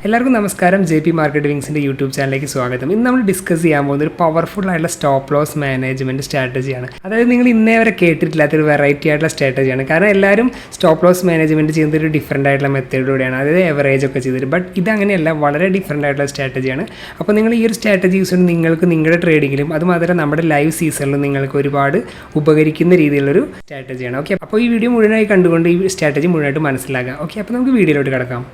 എല്ലാവർക്കും നമസ്കാരം. JP market വിങ്സിൻ്റെ YouTube ചാനലിലേക്ക് സ്വാഗതം. ഇന്ന് നമ്മൾ ഡിസ്കസ് ചെയ്യാൻ പോകുന്നത് ഒരു പവർഫുൾ ആയിട്ടുള്ള സ്റ്റോപ്പ് ലോസ് മാനേജ്മെൻറ്റ് സ്ട്രാറ്റജിയാണ്. അതായത് നിങ്ങൾ ഇന്നേ വരെ കേട്ടിട്ടില്ലാത്തൊരു വെറൈറ്റി ആയിട്ടുള്ള സ്ട്രാറ്റജിയാണ്. കാരണം എല്ലാവരും സ്റ്റോപ്പ് ലോസ് മാനേജ്മെൻറ്റ് ചെയ്യുന്നത് ഒരു ഡിഫറൻ്റ് ആയിട്ടുള്ള മെത്തേഡിലൂടെയാണ്, അതായത് എവറേജ് ഒക്കെ ചെയ്തിട്ട്. ബട്ട് ഇതങ്ങനെയല്ല, വളരെ ഡിഫറൻ്റ് ആയിട്ടുള്ള സ്ട്രാറ്റജിയാണ്. അപ്പോൾ നിങ്ങൾ ഈ ഒരു സ്ട്രാറ്റജി യൂസ് ചെയ്ത് നിങ്ങൾക്ക് നിങ്ങളുടെ ട്രേഡിങ്ങിലും അതുമാത്രമല്ല നമ്മുടെ ലൈവ് സീസണിലും നിങ്ങൾക്ക് ഒരുപാട് ഉപകരിക്കുന്ന രീതിയിലുള്ളൊരു സ്ട്രാറ്റജിയാണ്. ഓക്കെ, അപ്പോൾ ഈ വീഡിയോ മുഴുവനായി കണ്ടുകൊണ്ട് ഈ സ്ട്രാറ്റജി മുഴുവനായിട്ട് മനസ്സിലാക്കാം. ഓക്കെ, അപ്പോൾ നമുക്ക് വീഡിയോയിലോട്ട് കിടക്കാം.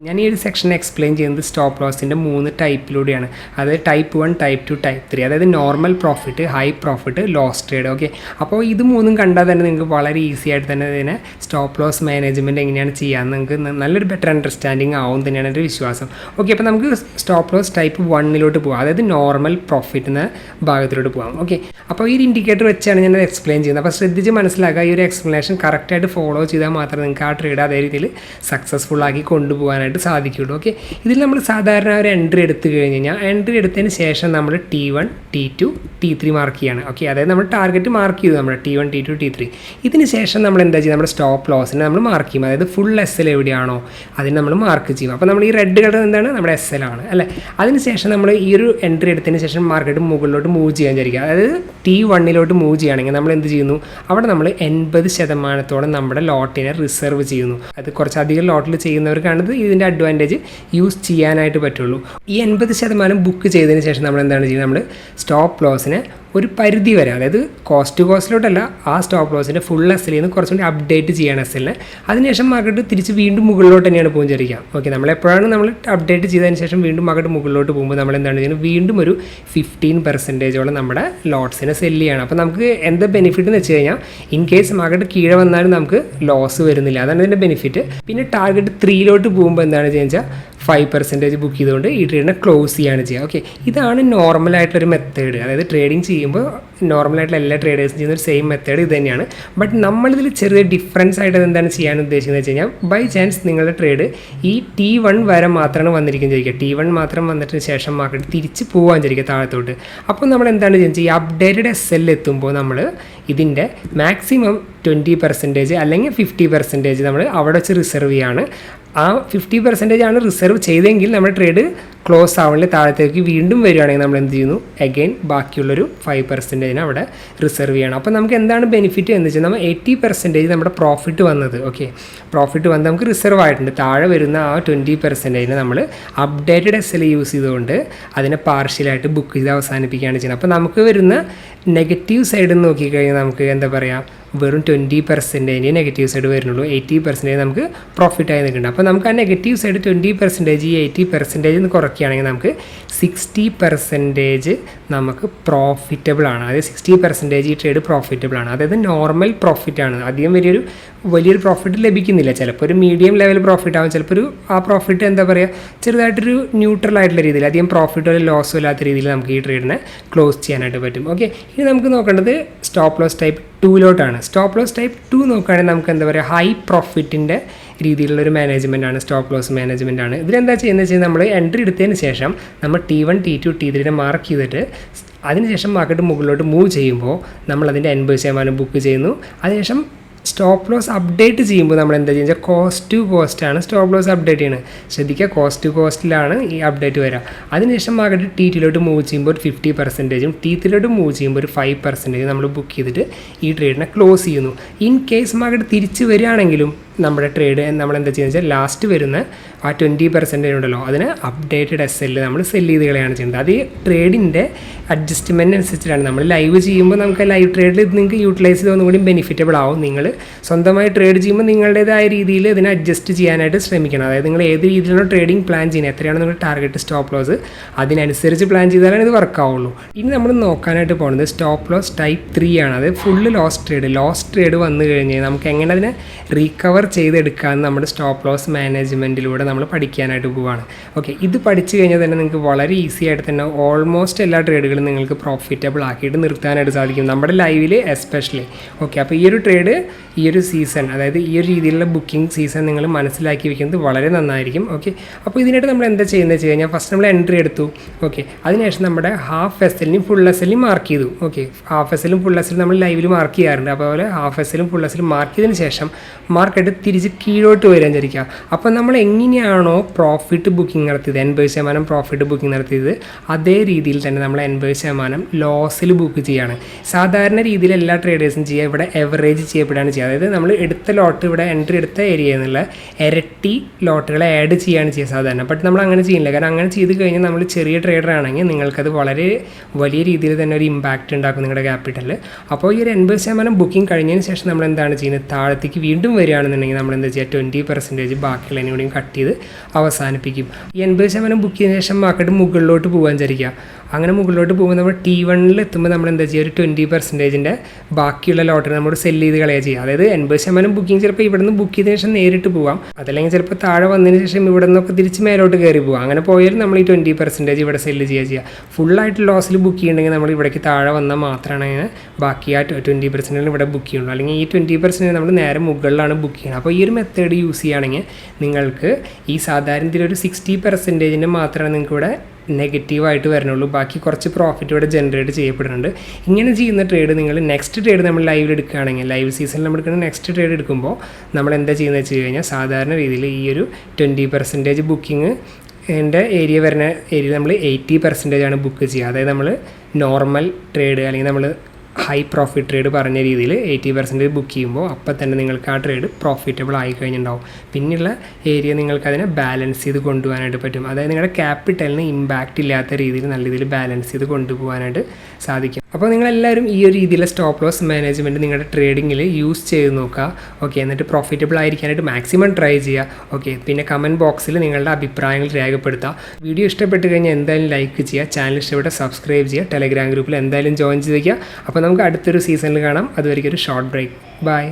ഞാൻ ഈ ഒരു സെക്ഷൻ എക്സ്പ്ലെയിൻ ചെയ്യുന്നത് സ്റ്റോപ്പ് ലോസിൻ്റെ 3 ടൈപ്പിലൂടെയാണ്. അതായത് ടൈപ്പ് 1, ടൈപ്പ് 2, ടൈപ്പ് 3. അതായത് normal profit, high profit, loss trade. Okay, അപ്പോൾ ഇത് മൂന്നും കണ്ടാൽ തന്നെ നിങ്ങൾക്ക് വളരെ ഈസി ആയിട്ട് തന്നെ ഇതിനെ സ്റ്റോപ്പ് ലോസ് മാനേജ്മെൻറ്റ് എങ്ങനെയാണ് ചെയ്യാമെന്ന് നിങ്ങൾക്ക് നല്ലൊരു ബെറ്റർ അണ്ടർസ്റ്റാൻഡിങ് ആവും തന്നെയാണ് എൻ്റെ വിശ്വാസം. ഓക്കെ, അപ്പോൾ നമുക്ക് സ്റ്റോപ്പ് ലോസ് ടൈപ്പ് 1 പോകാം. അതായത് നോർമൽ പ്രോഫിറ്റ് എന്ന ഭാഗത്തിലോട്ട് പോകാം. ഓക്കെ, അപ്പോൾ ഈ ഒരു ഇൻഡിക്കേറ്റർ വെച്ചാണ് ഞാൻ എക്സ്പ്ലെയിൻ ചെയ്യുന്നത്. അപ്പോൾ ശ്രദ്ധിച്ച് മനസ്സിലാക്കുക. ഈ ഒരു എക്സ്പ്ലനേഷൻ കറക്റ്റായിട്ട് ഫോളോ ചെയ്താൽ മാത്രമേ നിങ്ങൾക്ക് ആ ട്രേഡ് അതേ രീതിയിൽ സക്സസ്ഫുൾ ആക്കി കൊണ്ടുപോകാനായിട്ട് സാധിക്കുള്ളൂ. ഓക്കെ, ഇതിൽ നമ്മൾ സാധാരണ ഒരു എൻട്രി എടുത്തു കഴിഞ്ഞ് കഴിഞ്ഞാൽ എൻട്രി എടുത്തതിന് ശേഷം നമ്മൾ T1, T2, T3 മാർക്ക് ചെയ്യാണ്. ഓക്കെ, അതായത് നമ്മൾ ടാർഗറ്റ് മാർക്ക് ചെയ്തു നമ്മൾ T1, T2, T3. ഇതിന് ശേഷം നമ്മൾ എന്താ ചെയ്യുക, നമ്മുടെ സ്റ്റോപ്പ് ലോസിനെ നമ്മൾ മാർക്ക് ചെയ്യും. അതായത് ഫുൾ SL എവിടെയാണോ അതിന് നമ്മൾ മാർക്ക് ചെയ്യും. അപ്പോൾ നമ്മൾ ഈ റെഡ് കളർ എന്താണ്, നമ്മുടെ SL ആണ് അല്ലേ. അതിന് ശേഷം നമ്മൾ ഈ ഒരു എൻട്രി എടുത്തതിന് ശേഷം മാർക്കറ്റ് മുകളിലോട്ട് മൂവ് ചെയ്യാൻ വിചാരിക്കുക. അതായത് T1 മൂവ് ചെയ്യുകയാണെങ്കിൽ നമ്മൾ എന്ത് ചെയ്യുന്നു, അവിടെ നമ്മൾ 80% നമ്മുടെ ലോട്ടിനെ റിസർവ് ചെയ്യുന്നു. അത് കുറച്ചധികം ലോട്ടിൽ ചെയ്യുന്നവർക്കാണിത് ഇതിൻ്റെ അഡ്വാൻറ്റേജ് യൂസ് ചെയ്യാനായിട്ട് പറ്റുള്ളൂ. ഈ 80% ബുക്ക് ചെയ്തതിന് ശേഷം നമ്മൾ എന്താണ് ചെയ്യുന്നത്, നമ്മൾ സ്റ്റോപ്പ് ലോസിനെ ഒരു പരിധി വരെ, അതായത് കോസ്റ്റിലോട്ടല്ല, ആ സ്റ്റോപ്പ് ലോസിൻ്റെ ഫുൾ SL നിന്ന് കുറച്ചുകൂടി അപ്ഡേറ്റ് ചെയ്യണം SLനെ. അതിനുശേഷം മാർക്കറ്റ് തിരിച്ച് വീണ്ടും മുകളിലോട്ട് തന്നെയാണ് പോകും വിചാരിക്കുക. ഓക്കെ, നമ്മളെപ്പോഴാണ് നമ്മൾ അപ്ഡേറ്റ് ചെയ്തതിന് ശേഷം വീണ്ടും മാർക്കറ്റ് മുകളിലോട്ട് പോകുമ്പോൾ നമ്മൾ എന്താണ് ചെയ്യുന്നത്, വീണ്ടും ഒരു 15% നമ്മുടെ ലോട്ട്സിനെ സെല്ല് ചെയ്യണം. അപ്പോൾ നമുക്ക് എന്താ ബെനിഫിറ്റ് എന്ന് വെച്ച് കഴിഞ്ഞാൽ, ഇൻ കേസ് മാർക്കറ്റ് കീഴെ വന്നാലും നമുക്ക് ലോസ് വരുന്നില്ല. അതാണ് ഇതിൻ്റെ ബെനിഫിറ്റ്. പിന്നെ ടാർഗറ്റ് 3 പോകുമ്പോൾ എന്താണ് ചെയ്യുക, 5% ബുക്ക് ചെയ്തുകൊണ്ട് ഈ ട്രേഡിനെ ക്ലോസ് ചെയ്യാണ് ചെയ്യുക. ഓക്കെ, ഇതാണ് നോർമലായിട്ടൊരു മെത്തേഡ്. അതായത് ട്രേഡിങ് ചെയ്യുമ്പോൾ നോർമലായിട്ടുള്ള എല്ലാ ട്രേഡേഴ്സും ചെയ്യുന്ന ഒരു സെയിം മെത്തേഡ് ഇത് തന്നെയാണ്. ബട്ട് നമ്മളിതിൽ ചെറിയ ഡിഫറൻസ് ആയിട്ട് എന്താണ് ചെയ്യാൻ ഉദ്ദേശിക്കുന്നത് വെച്ച് കഴിഞ്ഞാൽ, ബൈ ചാൻസ് നിങ്ങളുടെ ട്രേഡ് ഈ T1 വരെ മാത്രമാണ് വന്നിരിക്കുന്നത് വിചാരിക്കുക. T1 മാത്രം വന്നിട്ട് ശേഷം മാർക്കറ്റ് തിരിച്ച് പോകാൻ വിചാരിക്കുക താഴത്തോട്ട്. അപ്പോൾ നമ്മൾ എന്താണ് ചെയ്യുന്നത്, ഈ അപ്ഡേറ്റഡ് SL എത്തുമ്പോൾ നമ്മൾ ഇതിൻ്റെ മാക്സിമം 20% അല്ലെങ്കിൽ 50% നമ്മൾ അവിടെ വെച്ച് റിസർവ് ചെയ്യാണ്. ആ 50% ആണ് റിസർവ് ചെയ്തെങ്കിൽ നമ്മുടെ ട്രേഡ് ക്ലോസ് ആവണില്ല, താഴത്തേക്ക് വീണ്ടും വരികയാണെങ്കിൽ നമ്മൾ എന്ത് ചെയ്യുന്നു, അഗെയിൻ ബാക്കിയുള്ളൊരു 5% അവിടെ റിസർവ് ചെയ്യണം. അപ്പോൾ നമുക്ക് എന്താണ് ബെനിഫിറ്റ് എന്ന് വെച്ചാൽ, നമ്മൾ 80% നമ്മുടെ പ്രോഫിറ്റ് വന്നത്, ഓക്കെ, പ്രോഫിറ്റ് വന്ന് നമുക്ക് റിസർവ് ആയിട്ടുണ്ട്. താഴെ വരുന്ന ആ 20% നമ്മൾ അപ്ഡേറ്റഡ് SL യൂസ് ചെയ്തുകൊണ്ട് അതിനെ പാർഷ്യലായിട്ട് ബുക്ക് ചെയ്ത് അവസാനിപ്പിക്കുകയാണ് ചെയ്യുന്നത്. അപ്പോൾ നമുക്ക് വരുന്ന നെഗറ്റീവ് സൈഡിൽ നിന്ന് നോക്കിക്കഴിഞ്ഞാൽ നമുക്ക് എന്താ പറയുക, വെറും 20% നെഗറ്റീവ് സൈഡ് വരുന്നുള്ളൂ. 80% നമുക്ക് പ്രോഫിറ്റായി നിൽക്കുന്നുണ്ട്. അപ്പോൾ നമുക്ക് ആ നെഗറ്റീവ് സൈഡ് 20% ഈ 80% എന്ന് കുറയ്ക്കുകയാണെങ്കിൽ നമുക്ക് 60% നമുക്ക് പ്രോഫിറ്റബിൾ ആണ്. അതായത് 60% ഈ ട്രേഡ് പ്രോഫിറ്റബിൾ ആണ്. അതായത് നോർമൽ പ്രോഫിറ്റാണ്. അധികം വലിയൊരു പ്രോഫിറ്റ് ലഭിക്കുന്നില്ല. ചിലപ്പോൾ ഒരു മീഡിയം ലെവൽ പ്രോഫിറ്റ് ആവും, ചിലപ്പോൾ ആ പ്രോഫിറ്റ് എന്താ പറയുക, ചെറുതായിട്ടൊരു ന്യൂട്രൽ ആയിട്ടുള്ള രീതിയിൽ, അധികം പ്രോഫിറ്റോ അല്ലെങ്കിൽ ലോസോ ഇല്ലാത്ത രീതിയിൽ നമുക്ക് ഈ ട്രേഡിനെ ക്ലോസ് ചെയ്യാനായിട്ട് പറ്റും. ഓക്കെ, ഇനി നമുക്ക് നോക്കേണ്ടത് stop loss type 2 stop loss type 2 നോക്കുകയാണെങ്കിൽ നമുക്ക് എന്താ പറയുക, ഹൈ പ്രോഫിറ്റിൻ്റെ രീതിയിലുള്ളൊരു മാനേജ്മെൻ്റ് ആണ്, സ്റ്റോപ്പ് ലോസ് മാനേജ്മെൻ്റ് ആണ്. ഇതിലെന്താ ചെയ്യുന്നത് വെച്ചാൽ, നമ്മൾ എൻട്രി എടുത്തതിന് ശേഷം നമ്മൾ T1, T2, T3 മാർക്ക് ചെയ്തിട്ട് അതിനുശേഷം മാർക്കറ്റ് മുകളിലോട്ട് മൂവ് ചെയ്യുമ്പോൾ നമ്മൾ അതിൻ്റെ 80% ബുക്ക് ചെയ്യുന്നു. അതിനുശേഷം സ്റ്റോപ്പ് ലോസ് അപ്ഡേറ്റ് ചെയ്യുമ്പോൾ നമ്മൾ എന്താ ചെയ്യുക, കോസ്റ്റ് ടു കോസ്റ്റാണ് സ്റ്റോപ്പ് ലോസ് അപ്ഡേറ്റ് ചെയ്യുന്നത്. ശ്രദ്ധിക്കുക, കോസ്റ്റ് ടു കോസ്റ്റിലാണ് ഈ അപ്ഡേറ്റ് വരിക. അതിനുശേഷം മാർക്കറ്റ് T2 മൂവ് ചെയ്യുമ്പോൾ ഒരു 50%, T3 മൂവ് ചെയ്യുമ്പോൾ ഒരു 5% നമ്മൾ ബുക്ക് ചെയ്തിട്ട് ഈ ട്രേഡിനെ ക്ലോസ് ചെയ്യുന്നു. ഇൻ കേസ് മാർക്കറ്റ് തിരിച്ച് വരികയാണെങ്കിലും നമ്മുടെ ട്രേഡ് നമ്മൾ എന്താ ചെയ്യുന്നത് വെച്ചാൽ, ലാസ്റ്റ് വരുന്ന ആ 20% ഉണ്ടല്ലോ അതിന് അപ്ഡേറ്റഡ് SL നമ്മൾ സെല്ല് ചെയ്ത് കളയാണ് ചെയ്യുന്നത്. അത് ഈ ട്രേഡിൻ്റെ അഡ്ജസ്റ്റ്മെൻറ്റ് അനുസരിച്ചിട്ടാണ്. നമ്മൾ ലൈവ് ചെയ്യുമ്പോൾ നമുക്ക് ലൈവ് ട്രേഡിൽ ഇത് നിങ്ങൾക്ക് യൂട്ടിലൈസ് ചെയ്ത് ഒന്നും കൂടി ബെനിഫിറ്റബിൾ ആവും. നിങ്ങൾ സ്വന്തമായി ട്രേഡ് ചെയ്യുമ്പോൾ നിങ്ങളുടേതായ രീതിയിൽ ഇതിനെ അഡ്ജസ്റ്റ് ചെയ്യാനായിട്ട് ശ്രമിക്കണം. അതായത് നിങ്ങൾ ഏത് രീതിയിലാണോ ട്രേഡിംഗ് പ്ലാൻ ചെയ്യുന്നത്, എത്രയാണ് നിങ്ങൾ ടാർഗറ്റ് സ്റ്റോപ്പ് ലോസ്, അതിനനുസരിച്ച് പ്ലാൻ ചെയ്താലാണ് ഇത് വർക്ക് ആവുള്ളൂ. ഇനി നമ്മൾ നോക്കാനായിട്ട് പോകുന്നത് സ്റ്റോപ്പ് ലോസ് ടൈപ്പ് 3 ആണ്. അത് ഫുള്ള് ലോസ് ട്രേഡ് വന്നു കഴിഞ്ഞാൽ നമുക്ക് എങ്ങനെ അതിനെ റീകവർ കവർ ചെയ്തെടുക്കാമെന്ന് നമ്മുടെ സ്റ്റോപ്പ് ലോസ് മാനേജ്മെൻറ്റിലൂടെ നമ്മൾ പഠിക്കാനായിട്ട് പോവുകയാണ്. ഓക്കെ, ഇത് പഠിച്ചു കഴിഞ്ഞാൽ തന്നെ നിങ്ങൾക്ക് വളരെ ഈസി ആയിട്ട് തന്നെ ഓൾമോസ്റ്റ് എല്ലാ ട്രേഡുകളും നിങ്ങൾക്ക് പ്രോഫിറ്റബിൾ ആക്കിയിട്ട് നിർത്താനായിട്ട് സാധിക്കും, നമ്മുടെ ലൈവിൽ എസ്പെഷ്യലി. ഓക്കെ, അപ്പോൾ ഈ ഒരു ട്രേഡ്, ഈ ഒരു സീസൺ, അതായത് ഈ ഒരു രീതിയിലുള്ള ബുക്കിംഗ് സീസൺ നിങ്ങൾ മനസ്സിലാക്കി വെക്കുന്നത് വളരെ നന്നായിരിക്കും. ഓക്കെ, അപ്പോൾ ഇതിനായിട്ട് നമ്മൾ എന്താ ചെയ്യുന്നത് വെച്ച് കഴിഞ്ഞാൽ ഫസ്റ്റ് നമ്മൾ എൻട്രി എടുത്തു. ഓക്കെ, അതിനുശേഷം നമ്മുടെ ഹാഫ് എസ് എല്ലിനും ഫുൾ എസ് എല്ലും മാർക്ക് ചെയ്തു. ഓക്കെ, ഹാഫ് എസ് എല്ലും ഫുൾ എസ് എല്ലും നമ്മൾ ലൈവിൽ മാർക്ക് ചെയ്യാറുണ്ട്. അതുപോലെ ഹാഫ് എസ് എല്ലും ഫുൾ എസ് എല്ലും മാർക്ക് ചെയ്തതിന് ശേഷം മാർക്കറ്റ് തിരിച്ച് കീഴോട്ട് വരാൻ വിചാരിക്കുക. അപ്പോൾ നമ്മൾ എങ്ങനെയാണോ പ്രോഫിറ്റ് ബുക്കിംഗ് നടത്തിയത്, 80% പ്രോഫിറ്റ് ബുക്കിംഗ് നടത്തിയത്, അതേ രീതിയിൽ തന്നെ നമ്മൾ 80% ലോസിൽ ബുക്ക് ചെയ്യുകയാണ്. സാധാരണ രീതിയിൽ എല്ലാ ട്രേഡേഴ്സും ചെയ്യുക, ഇവിടെ എവറേജ് ചെയ്യപ്പെടുകയാണ് ചെയ്യുക. അതായത് നമ്മൾ എടുത്ത ലോട്ട്, ഇവിടെ എൻട്രി എടുത്ത ഏരിയയിൽ നിന്നുള്ള ഇരട്ടി ലോട്ടുകളെ ആഡ് ചെയ്യുകയാണ് ചെയ്യുക സാധാരണ. ബട്ട് നമ്മൾ അങ്ങനെ ചെയ്യുന്നില്ല. കാരണം അങ്ങനെ ചെയ്ത് കഴിഞ്ഞാൽ നമ്മൾ ചെറിയ ട്രേഡർ ആണെങ്കിൽ നിങ്ങൾക്കത് വളരെ വലിയ രീതിയിൽ തന്നെ ഒരു ഇമ്പാക്റ്റ് ഉണ്ടാക്കും നിങ്ങളുടെ ക്യാപിറ്റലിൽ. അപ്പോൾ ഈ ഒരു 80% ബുക്കിംഗ് കഴിഞ്ഞതിന് ശേഷം നമ്മൾ എന്താണ് ചെയ്യുന്നത്, താഴത്തേക്ക് വീണ്ടും വരികയാണെന്നുണ്ടെങ്കിൽ നമ്മൾ എന്താ ചെയ്യുക, 20% ബാക്കിയുള്ളതിനൂടെയും കട്ട് ചെയ്ത് അവസാനിപ്പിക്കും. ഈ 80% ബുക്ക് ചെയ്തതിന് ശേഷം മാർക്കറ്റ് മുകളിലോട്ട് പോകാൻ വിചാരിക്കുക. അങ്ങനെ മുകളിലോട്ട് പോകുമ്പോൾ നമ്മൾ T1 എത്തുമ്പോൾ നമ്മൾ എന്താ ചെയ്യുക, ഒരു 20% ബാക്കിയുള്ള ലോട്ടറി നമ്മൾ സെല്ല് ചെയ്ത് കളയുക ചെയ്യുക. അതായത് 80% ബുക്കിംഗ് ചിലപ്പോൾ ഇവിടെ നിന്ന് ബുക്ക് ചെയ്തതിന് ശേഷം നേരിട്ട് പോകാം, അതല്ലെങ്കിൽ ചിലപ്പോൾ താഴെ വന്നതിന് ശേഷം ഇവിടെ നിന്നൊക്കെ തിരിച്ച് മേലോട്ട് കയറി പോകാം. അങ്ങനെ പോയാലും നമ്മൾ ഈ 20% ഇവിടെ സെല്ല് ചെയ്യുക. ഫുള്ളായിട്ട് ലോസിൽ ബുക്ക് ചെയ്യുന്നുണ്ടെങ്കിൽ നമ്മൾ ഇവിടേക്ക് താഴെ വന്നാൽ മാത്രമാണ് ബാക്കി ആ 20% ഇവിടെ ബുക്ക് ചെയ്യുള്ളൂ. അല്ലെങ്കിൽ ഈ 20% നമ്മൾ നേരെ മുകളിലാണ് ബുക്ക് ചെയ്യുന്നത്. അപ്പോൾ ഈ ഒരു മെത്തേഡ് യൂസ് ചെയ്യുകയാണെങ്കിൽ നിങ്ങൾക്ക് ഈ സാധാരണ ഇതിലൊരു 60% മാത്രമാണ് നിങ്ങൾക്ക് ഇവിടെ നെഗറ്റീവായിട്ട് വരുന്നുള്ളൂ. ബാക്കി കുറച്ച് പ്രോഫിറ്റ് ഇവിടെ ജനറേറ്റ് ചെയ്യപ്പെടുന്നുണ്ട്. ഇങ്ങനെ ചെയ്യുന്ന ട്രേഡ് നിങ്ങൾ നെക്സ്റ്റ് ട്രേഡ് നമ്മൾ ലൈവിൽ എടുക്കുകയാണെങ്കിൽ, ലൈവ് സീസണിൽ നമ്മൾ എടുക്കുന്ന നെക്സ്റ്റ് ട്രേഡ് എടുക്കുമ്പോൾ നമ്മൾ എന്താ ചെയ്യുന്നത് വെച്ച് കഴിഞ്ഞാൽ, സാധാരണ രീതിയിൽ ഈ ഒരു 20% ബുക്കിംഗ് ഏരിയ വരുന്ന ഏരിയയിൽ നമ്മൾ 80% ആണ് ബുക്ക് ചെയ്യുക. അതായത് നമ്മൾ നോർമൽ ട്രേഡ് അല്ലെങ്കിൽ നമ്മൾ ഹൈ പ്രോഫിറ്റ് ട്രേഡ് പറഞ്ഞ രീതിയിൽ 80% ബുക്ക് ചെയ്യുമ്പോൾ അപ്പം തന്നെ നിങ്ങൾക്ക് ആ ട്രേഡ് പ്രോഫിറ്റബിൾ ആയി കഴിഞ്ഞിട്ടുണ്ടാവും. പിന്നെയുള്ള ഏരിയ നിങ്ങൾക്ക് അതിനെ ബാലൻസ് ചെയ്ത് കൊണ്ടുപോകാനായിട്ട് പറ്റും. അതായത് നിങ്ങളുടെ ക്യാപിറ്റലിന് ഇമ്പാക്റ്റ് ഇല്ലാത്ത രീതിയിൽ നല്ല രീതിയിൽ ബാലൻസ് ചെയ്ത് കൊണ്ടുപോകാനായിട്ട് സാധിക്കും. അപ്പോൾ നിങ്ങളെല്ലാവരും ഈ ഒരു രീതിയിലുള്ള സ്റ്റോപ്പ് ലോസ് മാനേജ്മെൻറ്റ് നിങ്ങളുടെ ട്രേഡിങ്ങിൽ യൂസ് ചെയ്ത് നോക്കുക. ഓക്കെ, എന്നിട്ട് പ്രോഫിറ്റബിൾ ആയിരിക്കാനായിട്ട് മാക്സിമം ട്രൈ ചെയ്യുക. ഓക്കെ, പിന്നെ കമൻറ്റ് ബോക്സിൽ നിങ്ങളുടെ അഭിപ്രായങ്ങൾ രേഖപ്പെടുത്തുക. വീഡിയോ ഇഷ്ടപ്പെട്ട് കഴിഞ്ഞാൽ എന്തായാലും ലൈക്ക് ചെയ്യുക, ചാനൽ ഇഷ്ടപ്പെട്ട് സബ്സ്ക്രൈബ് ചെയ്യുക, ടെലഗ്രാം ഗ്രൂപ്പിൽ എന്തായാലും ജോയിൻ ചെയ്ത് വയ്ക്കുക. അപ്പോൾ നമുക്ക് അടുത്തൊരു സീസണിൽ കാണാം. അതുവരെയ്ക്കും ഒരു ഷോർട്ട് ബ്രേക്ക്. ബൈ.